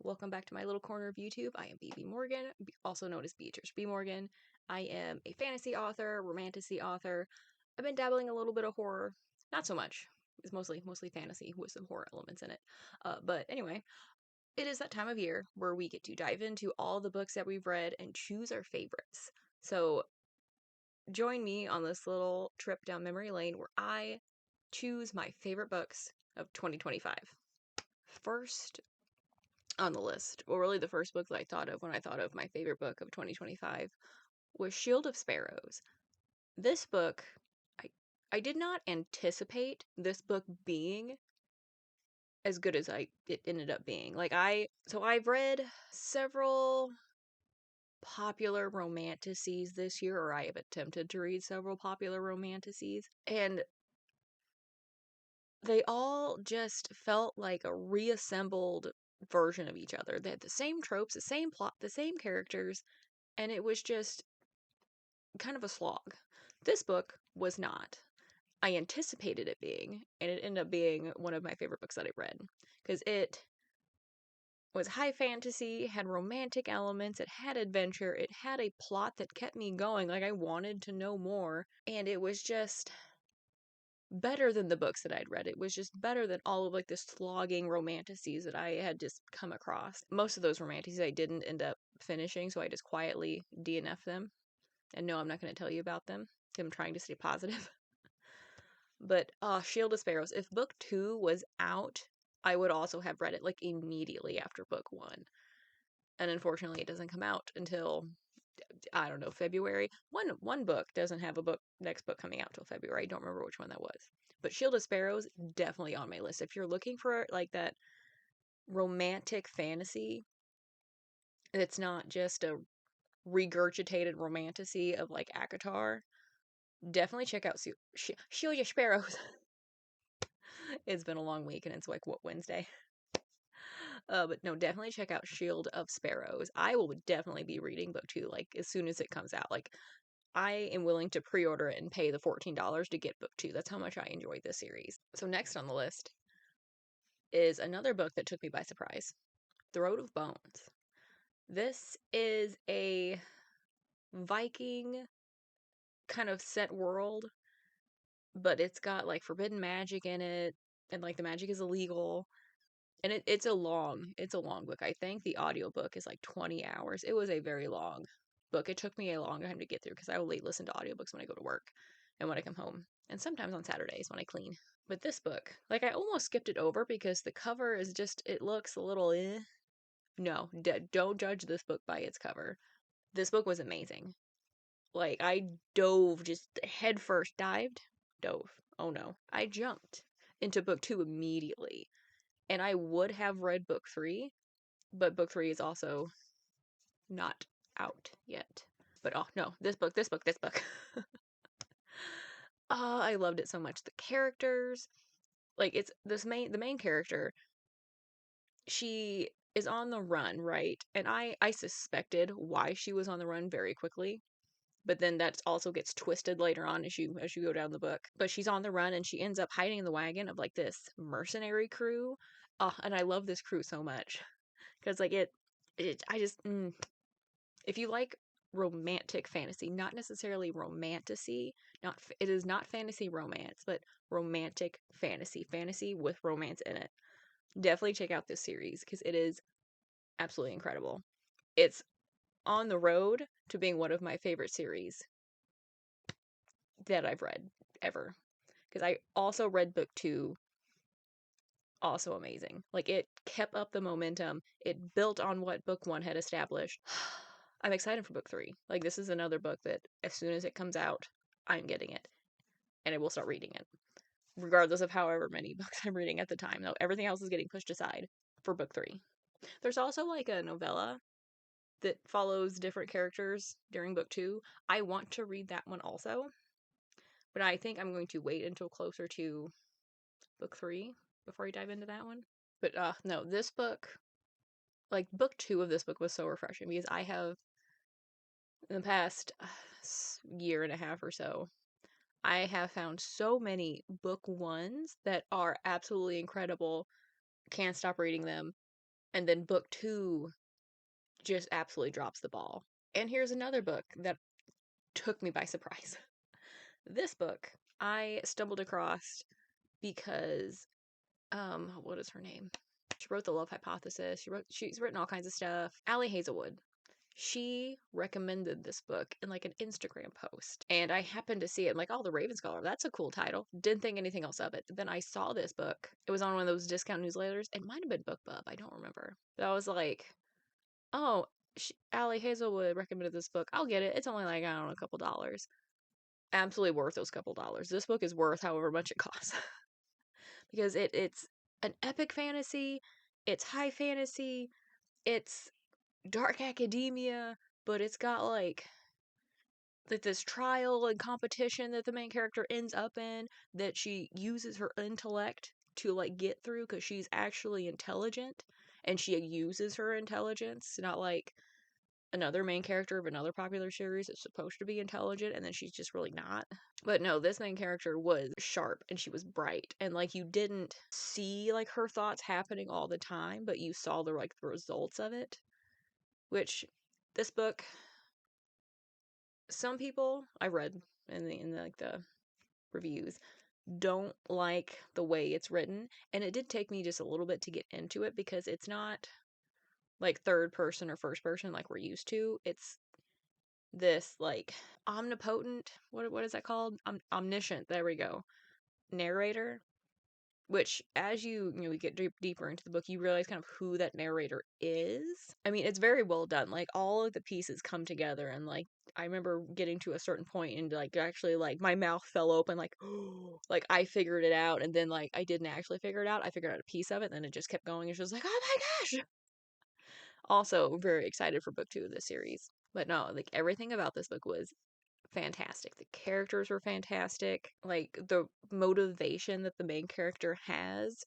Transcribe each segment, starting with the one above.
welcome back to my little corner of YouTube. I am BB Morgan, also known as Beatrice B. Morgan. I am a fantasy author, romantasy author. I've been dabbling a little bit of horror, not so much. It's mostly fantasy with some horror elements in it. But anyway, it is that time of year where we get to dive into all the books that we've read and choose our favorites. So join me on this little trip down memory lane where I choose my favorite books of 2025. First on the list, well, really the first book that I thought of when I thought of my favorite book of 2025 was Shield of Sparrows. This book, I did not anticipate this book being as good as it ended up being. I've read several popular romanticides this year, or I have attempted to read several popular romanticides, and they all just felt like a reassembled version of each other. They had the same tropes, the same plot, the same characters, and it was just kind of a slog. This book was not. I anticipated it being, and it ended up being one of my favorite books that I read because it was high fantasy, had romantic elements, it had adventure, it had a plot that kept me going. Like, I wanted to know more, and it was just better than the books that I'd read. It was just better than all of like the slogging romanticides that I had just come across. Most of those romanticides I didn't end up finishing, so I just quietly DNF them. And no, I'm not going to tell you about them. I'm trying to stay positive. But Shield of Sparrows, if book 2 was out, I would also have read it like immediately after book 1. And unfortunately, it doesn't come out until, I don't know, February. One book doesn't have a next book coming out till February. I don't remember which one that was. But Shield of Sparrows, definitely on my list. If you're looking for like that romantic fantasy, it's not just a regurgitated romantasy of like ACOTAR, definitely check out Shield of Sparrows. It's been a long week and it's like, what, Wednesday? But no, definitely check out Shield of Sparrows. I will definitely be reading book 2 like as soon as it comes out. Like, I am willing to pre-order it and pay the $14 to get book 2. That's how much I enjoyed this series. So next on the list is another book that took me by surprise. Throat of Bones. This is a Viking kind of set world, but it's got like forbidden magic in it, and like the magic is illegal. And it's a long book. I think the audiobook is like 20 hours. It was a very long book. It took me a long time to get through because I will listen to audiobooks when I go to work and when I come home, and sometimes on Saturdays when I clean. But this book, like, I almost skipped it over because the cover is just, it looks a little eh. No, don't judge this book by its cover. This book was amazing. Like, I just head first, dove. Oh no. I jumped into book 2 immediately. And I would have read book 3, but book 3 is also not out yet. But oh no, this book. I loved it so much. The characters, like, it's the main character, she is on the run, right? And I suspected why she was on the run very quickly. But then that also gets twisted later on as you go down the book. But she's on the run and she ends up hiding in the wagon of like this mercenary crew. Oh, and I love this crew so much. Because like if you like romantic fantasy, not necessarily romantasy, it is not fantasy romance, but romantic fantasy with romance in it. Definitely check out this series because it is absolutely incredible. It's on the road to being one of my favorite series that I've read ever. Because I also read book 2, also amazing. Like, it kept up the momentum. It built on what book 1 had established. I'm excited for book 3. Like, this is another book that as soon as it comes out, I'm getting it. And I will start reading it. Regardless of however many books I'm reading at the time. Though everything else is getting pushed aside for book 3. There's also like a novella that follows different characters during book 2. I want to read that one also. But I think I'm going to wait until closer to book 3 before I dive into that one. But no, this book, like, book 2 of this book was so refreshing because I have, in the past year and a half or so, I have found so many book 1s that are absolutely incredible. Can't stop reading them. And then book 2 just absolutely drops the ball. And here's another book that took me by surprise. This book I stumbled across because what is her name? She wrote The Love Hypothesis. She's written all kinds of stuff. Ali Hazelwood. She recommended this book in like an Instagram post. And I happened to see it. I'm like, oh, The Raven Scholar. That's a cool title. Didn't think anything else of it. Then I saw this book. It was on one of those discount newsletters. It might have been BookBub. I don't remember. But I was like, oh, Ali Hazelwood recommended this book. I'll get it. It's only like, I don't know, a couple dollars. Absolutely worth those couple dollars. This book is worth however much it costs. Because it's an epic fantasy, it's high fantasy, it's dark academia, but it's got like this trial and competition that the main character ends up in that she uses her intellect to like get through because she's actually intelligent and she uses her intelligence, not like another main character of another popular series is supposed to be intelligent and then she's just really not. But no, this main character was sharp and she was bright and like you didn't see like her thoughts happening all the time, but you saw the like the results of it, which this book, some people I read in like the reviews don't like the way it's written, and it did take me just a little bit to get into it because it's not like third person or first person like we're used to. It's this like omnipotent, what is that called, omniscient, there we go, narrator, which as you get deeper into the book you realize kind of who that narrator is. I mean, it's very well done, like all of the pieces come together, and like I remember getting to a certain point and like actually like my mouth fell open like like I figured it out, and then like I didn't actually figure it out, I figured out a piece of it and then it just kept going. It's just like, oh my gosh. Also very excited for book 2 of this series. But no, like everything about this book was fantastic. The characters were fantastic. Like the motivation that the main character has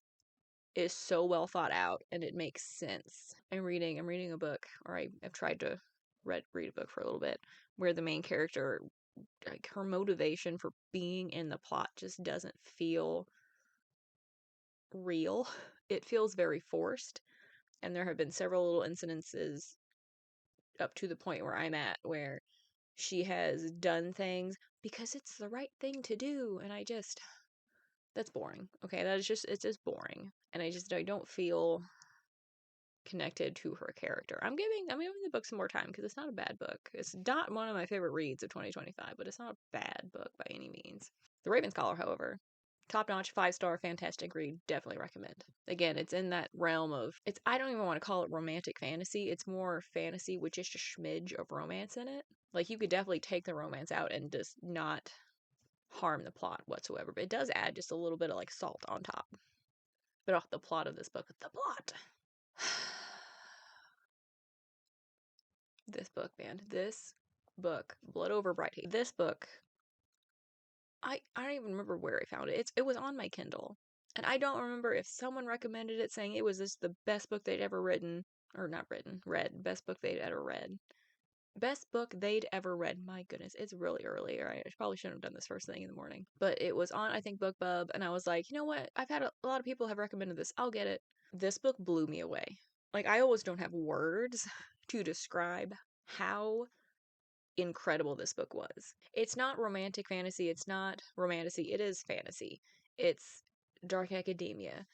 is so well thought out and it makes sense. I'm reading a book, or I've tried to read a book for a little bit, where the main character, like her motivation for being in the plot just doesn't feel real. It feels very forced. And there have been several little incidences up to the point where I'm at where she has done things because it's the right thing to do, and that's boring. Okay, it's just boring, and I don't feel connected to her character. I'm giving the book some more time because it's not a bad book. It's not one of my favorite reads of 2025, but it's not a bad book by any means. The Raven Scholar, however, top notch, 5-star, fantastic read. Definitely recommend. Again, it's in that realm of, it's, I don't even want to call it romantic fantasy. It's more fantasy with just a smidge of romance in it. Like you could definitely take the romance out and just not harm the plot whatsoever. But it does add just a little bit of like salt on top. But off the plot of this book, the plot. This book, man. This book, Blood Over Bright Heath. This book, I don't even remember where I found it. It was on my Kindle. And I don't remember if someone recommended it saying it was just the best book they'd ever written. Or not written, read. Best book they'd ever read. Best book they'd ever read. My goodness, it's really early. Right? I probably shouldn't have done this first thing in the morning. But it was on, I think, BookBub. And I was like, you know what? I've had a lot of people have recommended this. I'll get it. This book blew me away. Like, I always don't have words to describe how incredible this book was. It's not romantic fantasy, it's not romantasy, it is fantasy. It's dark academia.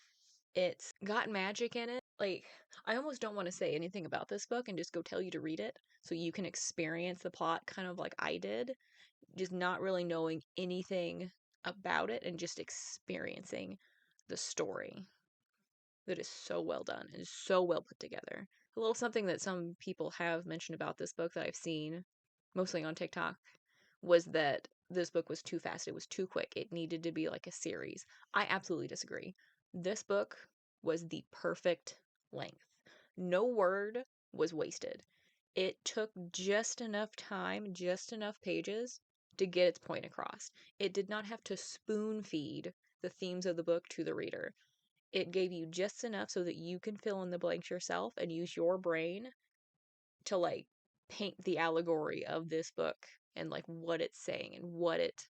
It's got magic in it. Like, I almost don't want to say anything about this book and just go tell you to read it so you can experience the plot kind of like I did, just not really knowing anything about it and just experiencing the story that is so well done and so well put together. A little something that some people have mentioned about this book that I've seen, mostly on TikTok, was that this book was too fast. It was too quick. It needed to be like a series. I absolutely disagree. This book was the perfect length. No word was wasted. It took just enough time, just enough pages to get its point across. It did not have to spoon feed the themes of the book to the reader. It gave you just enough so that you can fill in the blanks yourself and use your brain to like paint the allegory of this book and like what it's saying and what it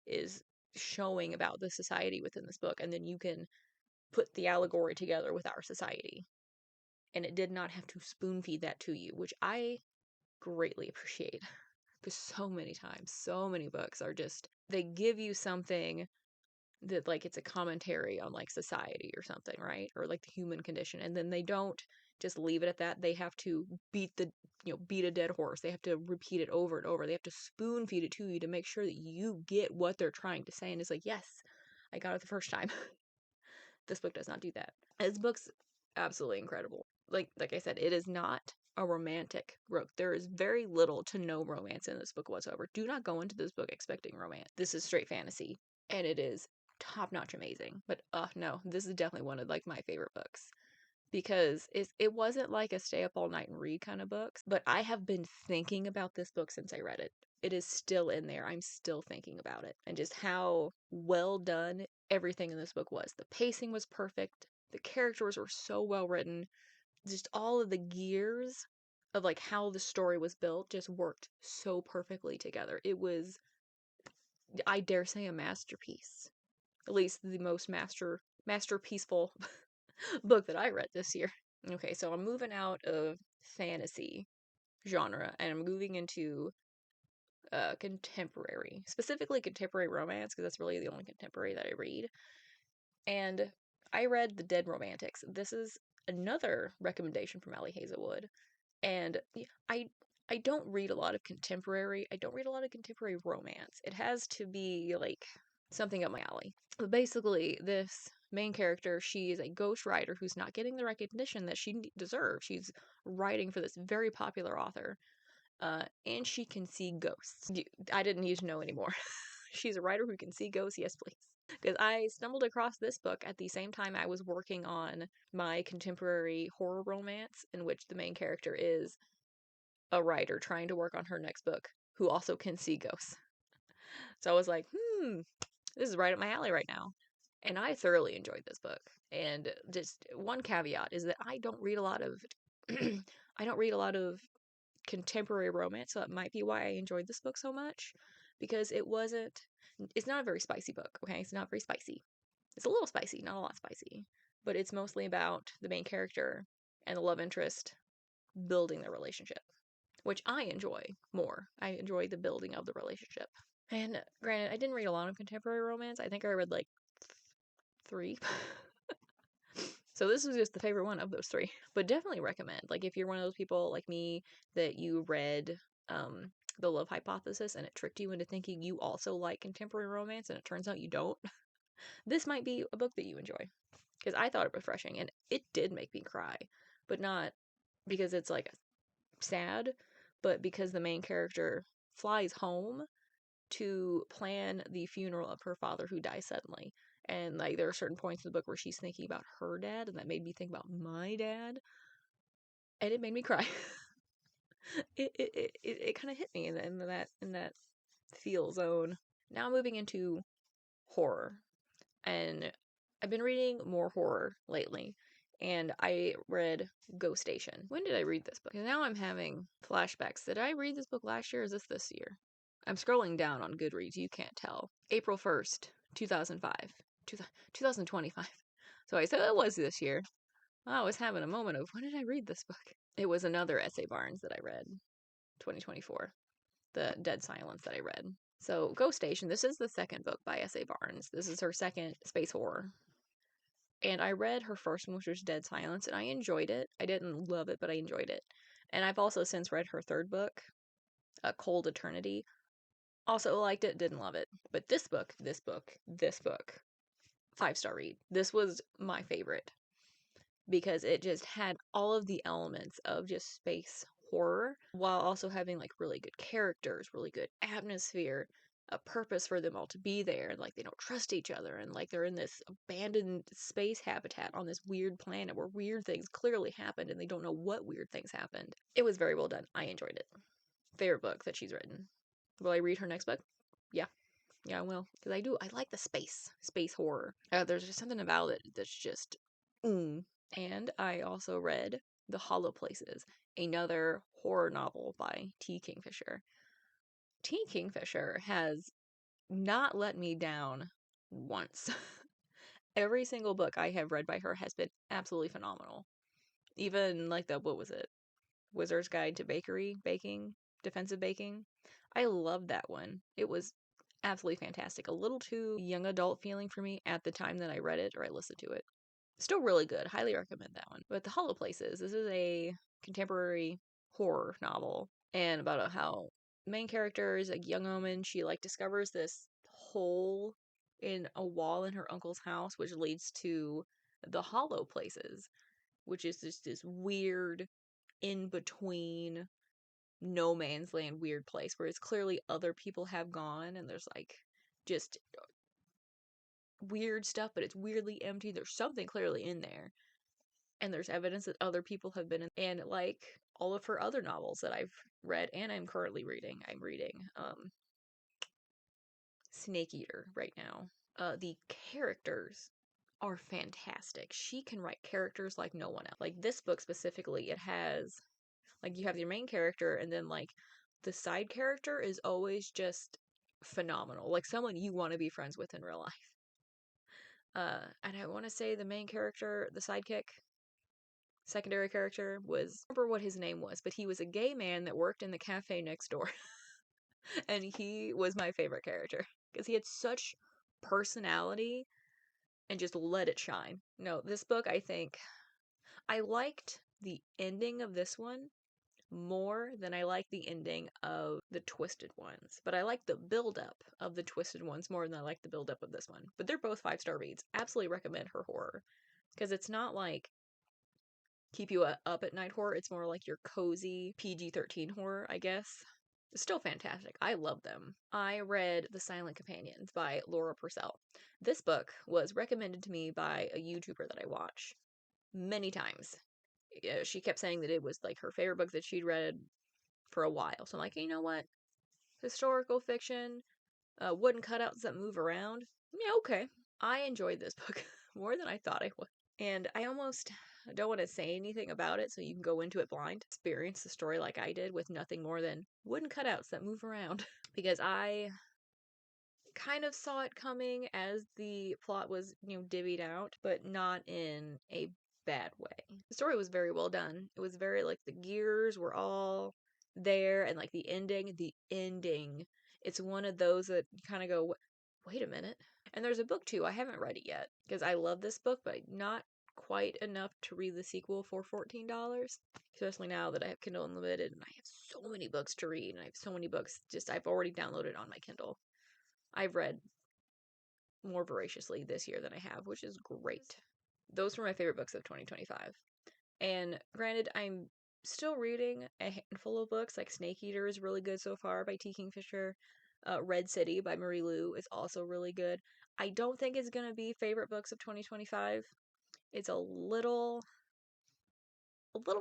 is showing about the society within this book, and then you can put the allegory together with our society and it did not have to spoon feed that to you, which I greatly appreciate. Because so many times, so many books are just, they give you something that, like, it's a commentary on, like, society or something, right? Or like the human condition, and then they don't just leave it at that. They have to beat a dead horse. They have to repeat it over and over. They have to spoon feed it to you to make sure that you get what they're trying to say. And it's like, yes, I got it the first time. This book does not do that. This book's absolutely incredible. Like I said, it is not a romantic book. There is very little to no romance in this book whatsoever. Do not go into this book expecting romance. This is straight fantasy, and it is top-notch amazing. But no, this is definitely one of, like, my favorite books, because it wasn't like a stay up all night and read kind of book, but I have been thinking about this book since I read it. It is still in there. I'm still thinking about it, and just how well done everything in this book was. The pacing was perfect. The characters were so well written. Just all of the gears of, like, how the story was built just worked so perfectly together. It was, I dare say, a masterpiece. At least the most masterpieceful book that I read this year. Okay, so I'm moving out of fantasy genre and I'm moving into contemporary, specifically contemporary romance, because that's really the only contemporary that I read. And I read The Dead Romantics. This is another recommendation from Ali Hazelwood. And I don't read a lot of contemporary. I don't read a lot of contemporary romance. It has to be, like, something up my alley. But basically, this main character, she is a ghostwriter who's not getting the recognition that she deserves. She's writing for this very popular author, and she can see ghosts. I didn't need to know anymore. She's a writer who can see ghosts, yes please. Because I stumbled across this book at the same time I was working on my contemporary horror romance, in which the main character is a writer trying to work on her next book who also can see ghosts. So I was like, this is right up my alley right now. And I thoroughly enjoyed this book. And just one caveat is that I don't read a lot of I don't read a lot of contemporary romance, so that might be why I enjoyed this book so much, because it's not a very spicy book, okay? It's not very spicy. It's a little spicy, not a lot spicy, but it's mostly about the main character and the love interest building their relationship, which I enjoy more. I enjoy the building of the relationship. And granted, I didn't read a lot of contemporary romance. I think I read like 3. So this was just the favorite one of those 3. But definitely recommend. Like, if you're one of those people like me that you read The Love Hypothesis and it tricked you into thinking you also like contemporary romance and it turns out you don't, this might be a book that you enjoy. Because I thought it refreshing and it did make me cry. But not because it's, like, sad, but because the main character flies home to plan the funeral of her father who dies suddenly. And, like, there are certain points in the book where she's thinking about her dad, and that made me think about my dad, and it made me cry. it kind of hit me in that feel zone. Now moving into horror, and I've been reading more horror lately. And I read Ghost Station. When did I read this book? Now I'm having flashbacks. Did I read this book last year, or is this year? I'm scrolling down on Goodreads. You can't tell. April 1st, 2005. 2025. So I said it was this year. I was having a moment of, when did I read this book? It was another S.A. Barnes that I read. 2024. The Dead Silence that I read. So Ghost Station, this is the second book by S.A. Barnes. This is her second space horror. And I read her first one, which was Dead Silence, and I enjoyed it. I didn't love it, but I enjoyed it. And I've also since read her third book, Cold Eternity. Also liked it, didn't love it. But this book, 5-star read. This was my favorite because it just had all of the elements of just space horror while also having, like, really good characters, really good atmosphere, a purpose for them all to be there, and, like, they don't trust each other, and, like, they're in this abandoned space habitat on this weird planet where weird things clearly happened and they don't know what weird things happened. It was very well done. I enjoyed it. Favorite book that she's written. Will I read her next book? Yeah. Yeah, I will. Because I like the space horror. There's just something about it that's just, And I also read The Hollow Places, another horror novel by T. Kingfisher. T. Kingfisher has not let me down once. Every single book I have read by her has been absolutely phenomenal. Even like what was it? Wizard's Guide to Baking, Defensive Baking. I loved that one. It was absolutely fantastic. A little too young adult feeling for me at the time that I read it or I listened to it. Still really good. Highly recommend that one. But The Hollow Places, this is a contemporary horror novel and about how main character is a young woman. She like discovers this hole in a wall in her uncle's house, which leads to the Hollow Places, which is just this weird in between no man's land weird place where it's clearly other people have gone and there's like just weird stuff, but it's weirdly empty. There's something clearly in there. And there's evidence that other people have been in, and like all of her other novels that I've read and I'm currently reading. I'm reading Snake Eater right now. The characters are fantastic. She can write characters like no one else. Like this book specifically, it has like you have your main character and then like the side character is always just phenomenal. Like someone you want to be friends with in real life. And I want to say the main character, the sidekick, secondary character was, I don't remember what his name was, but he was a gay man that worked in the cafe next door. And he was my favorite character because he had such personality and just let it shine. No, this book, I think I liked the ending of this one more than I like the ending of the Twisted Ones. But I like the build-up of the Twisted Ones more than I like the build-up of this one. But they're both 5-star reads. Absolutely recommend her horror. Because it's not like keep you up at night horror. It's more like your cozy PG-13 horror, I guess. It's still fantastic. I love them. I read The Silent Companions by Laura Purcell. This book was recommended to me by a YouTuber that I watch many times. She kept saying that it was like her favorite book that she'd read for a while. So I'm like, you know what? Historical fiction, wooden cutouts that move around. Yeah, okay. I enjoyed this book more than I thought I would. And I almost don't want to say anything about it so you can go into it blind. Experience the story like I did with nothing more than wooden cutouts that move around. Because I kind of saw it coming as the plot was, divvied out, but not in a bad way. The story was very well done. It was very, like, the gears were all there, and, like, the ending, it's one of those that you kind of go, wait a minute. And there's a book too. I haven't read it yet because I love this book, but not quite enough to read the sequel for $14. Especially now that I have Kindle Unlimited and I have so many books to read and I have so many books just I've already downloaded on my Kindle. I've read more voraciously this year than I have, which is great. Those were my favorite books of 2025. And granted, I'm still reading a handful of books, like Snake Eater is really good so far by T. Kingfisher. Red City by Marie Lu is also really good. I don't think it's going to be favorite books of 2025. It's a little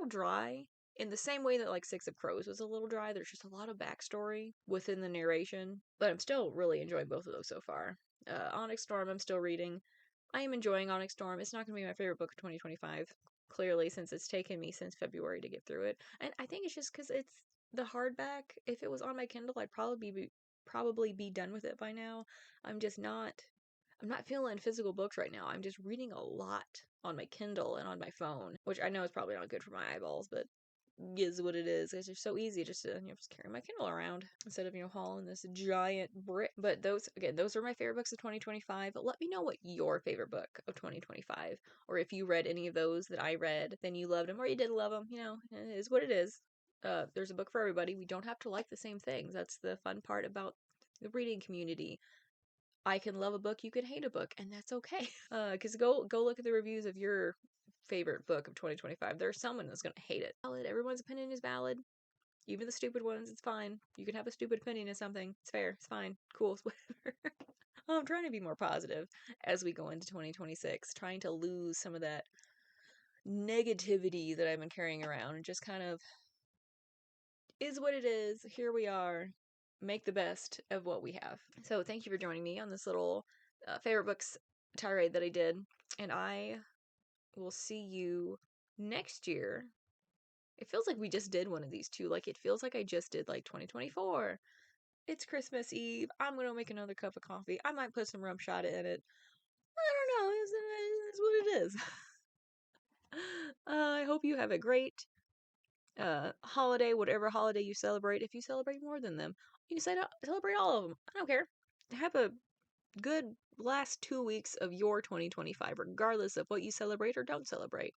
dry in the same way that like Six of Crows was a little dry. There's just a lot of backstory within the narration, but I'm still really enjoying both of those so far. Onyx Storm, I'm still reading. I am enjoying Onyx Storm. It's not going to be my favorite book of 2025, clearly, since it's taken me since February to get through it. And I think it's just because it's the hardback. If it was on my Kindle, I'd probably be done with it by now. I'm just not. I'm not feeling physical books right now. I'm just reading a lot on my Kindle and on my phone, which I know is probably not good for my eyeballs, but is what it is. It's just so easy just to just carry my Kindle around instead of hauling this giant brick. But those are my favorite books of 2025. Let me know what your favorite book of 2025, or if you read any of those that I read, then you loved them or you didn't love them. It is what it is. There's a book for everybody. We don't have to like the same things. That's the fun part about the reading community. I can love a book, you can hate a book, and that's okay. Because go look at the reviews of your favorite book of 2025. There's someone that's gonna hate it. Valid. Everyone's opinion is valid. Even the stupid ones, it's fine. You can have a stupid opinion of something. It's fair. It's fine. Cool. It's whatever. I'm trying to be more positive as we go into 2026, trying to lose some of that negativity that I've been carrying around and just kind of is what it is. Here we are. Make the best of what we have. So thank you for joining me on this little favorite books tirade that I did. And I will see you next year. It feels like we just did one of these too. Like it feels like I just did like 2024. It's Christmas Eve. I'm going to make another cup of coffee. I might put some rum shot in it. I don't know. It's what it is. I hope you have a great holiday, whatever holiday you celebrate. If you celebrate more than them, you can celebrate all of them. I don't care. Have a good last 2 weeks of your 2025, regardless of what you celebrate or don't celebrate.